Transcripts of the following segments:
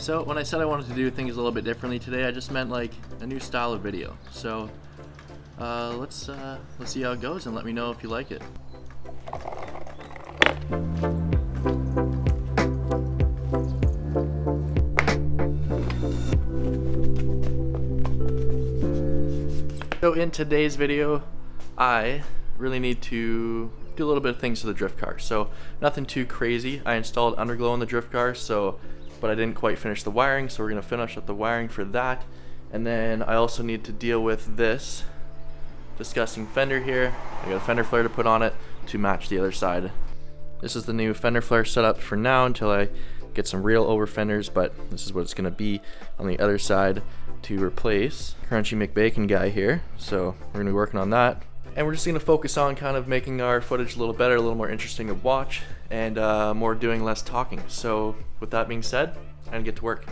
So when I said I wanted to do things a little bit differently today, I just meant like a new style of video. So let's see how it goes and let me know if you like it. So in today's video, I really need to do a little bit of things to the drift car. So nothing too crazy. I installed Underglow in the drift car, but I didn't quite finish the wiring, so we're gonna finish up the wiring for that. And then I also need to deal with this disgusting fender here. I got a fender flare to put on it to match the other side. This is the new fender flare setup for now until I get some real over fenders, but this is what it's gonna be on the other side to replace Crunchy McBacon guy here. So we're gonna be working on that. And we're just gonna focus on kind of making our footage a little better, a little more interesting to watch, and more doing, less talking. So with that being said, I'm gonna get to work.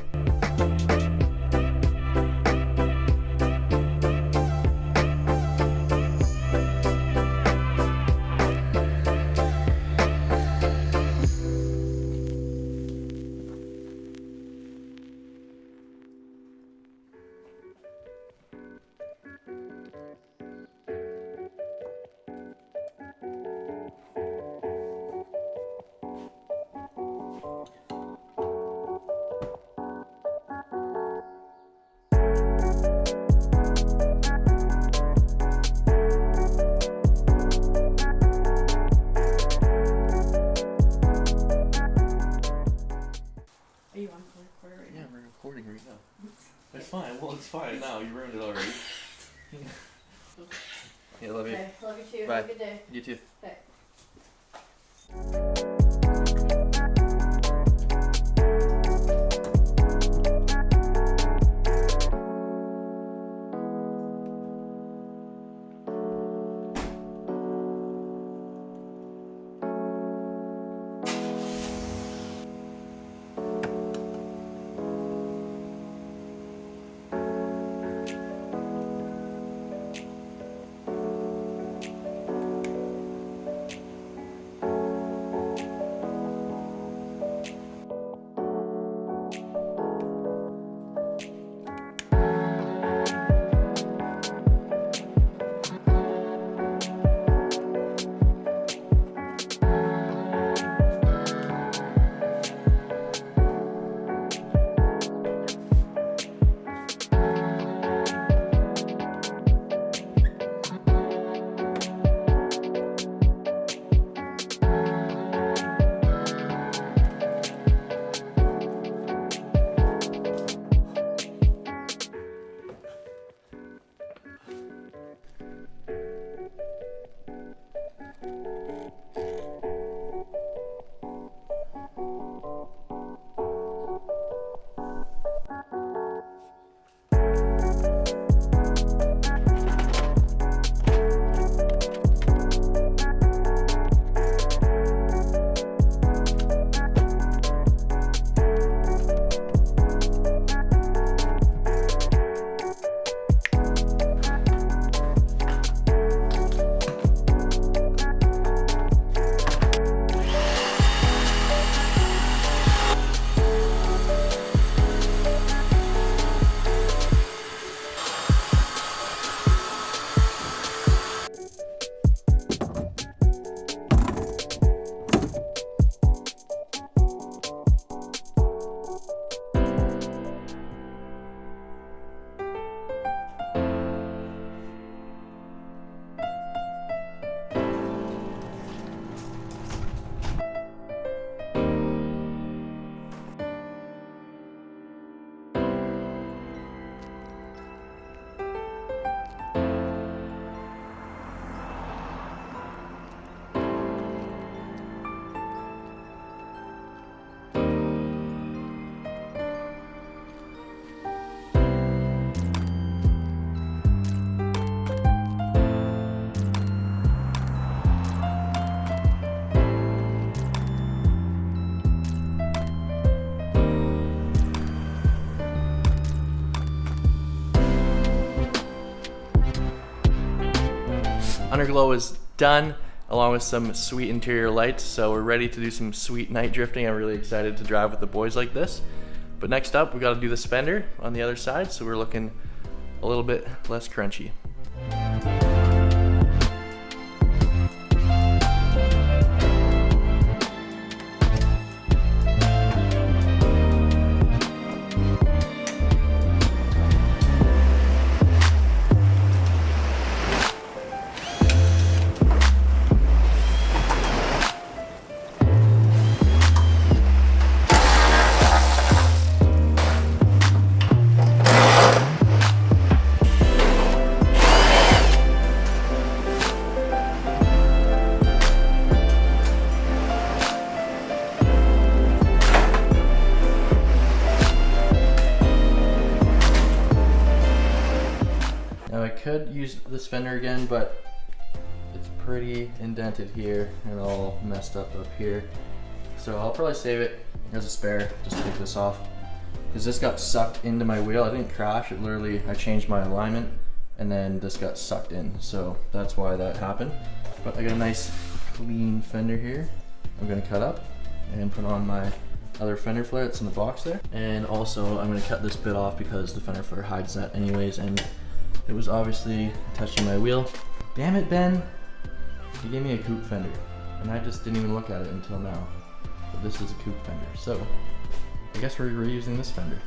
It's fine. Well, it's fine now. You ruined it already. Yeah, love you. Okay, love you too. Bye. Have a good day. You too. Bye. Underglow is done, along with some sweet interior lights, so we're ready to do some sweet night drifting. I'm really excited to drive with the boys like this. But next up, we got to do this fender on the other side, so we're looking a little bit less crunchy. Now I could use this fender again, but it's pretty indented here and all messed up here. So I'll probably save it as a spare, just take this off. Because this got sucked into my wheel. I didn't crash, it literally, I changed my alignment and then this got sucked in. So that's why that happened. But I got a nice clean fender here. I'm gonna cut up and put on my other fender flare that's in the box there. And also I'm gonna cut this bit off because the fender flare hides that anyways, and it was obviously touching my wheel. Damn it, Ben. You gave me a coupe fender and I just didn't even look at it until now. But this is a coupe fender, so I guess we're reusing this fender.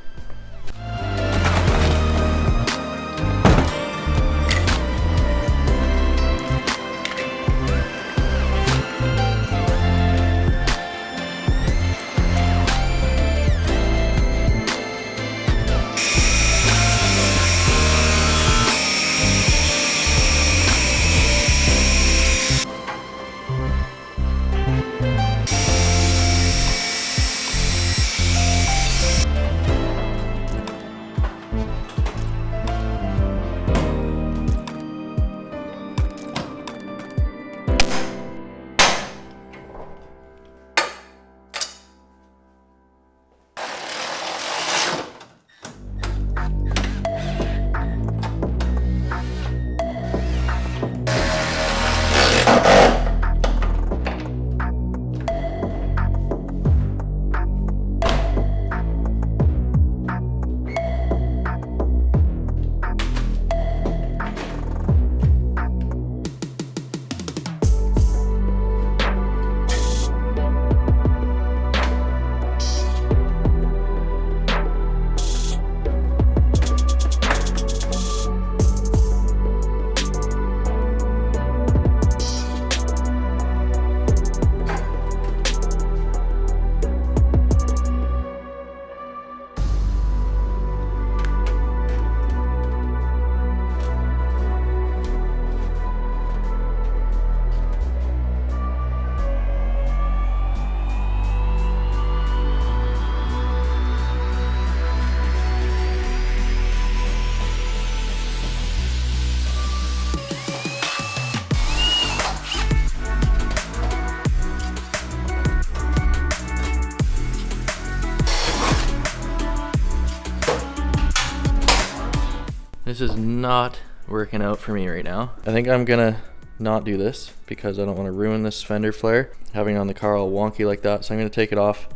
This is not working out for me right now. I think I'm gonna not do this because I don't want to ruin this fender flare having it on the car all wonky like that. So I'm gonna take it off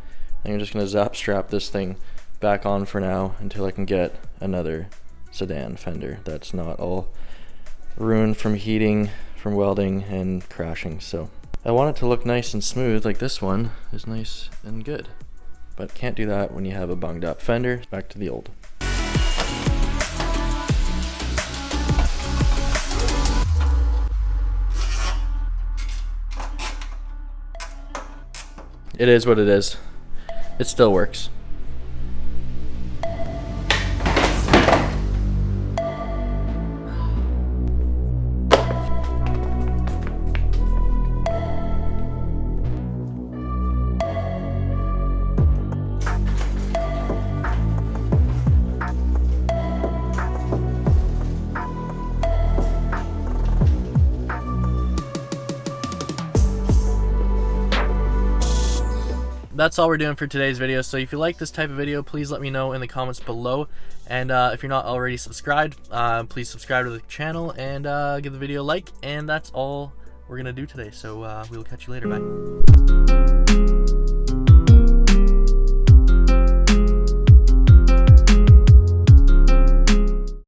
and I'm just gonna zap strap this thing back on for now until I can get another sedan fender that's not all ruined from heating, from welding and crashing. So I want it to look nice and smooth like this one is nice and good, but can't do that when you have a bunged up fender. Back to the old. It is what it is. It still works. That's all we're doing for today's video. So if you like this type of video, please let me know in the comments below. And if you're not already subscribed, please subscribe to the channel and give the video a like. And that's all we're gonna do today. So we will catch you later. Bye.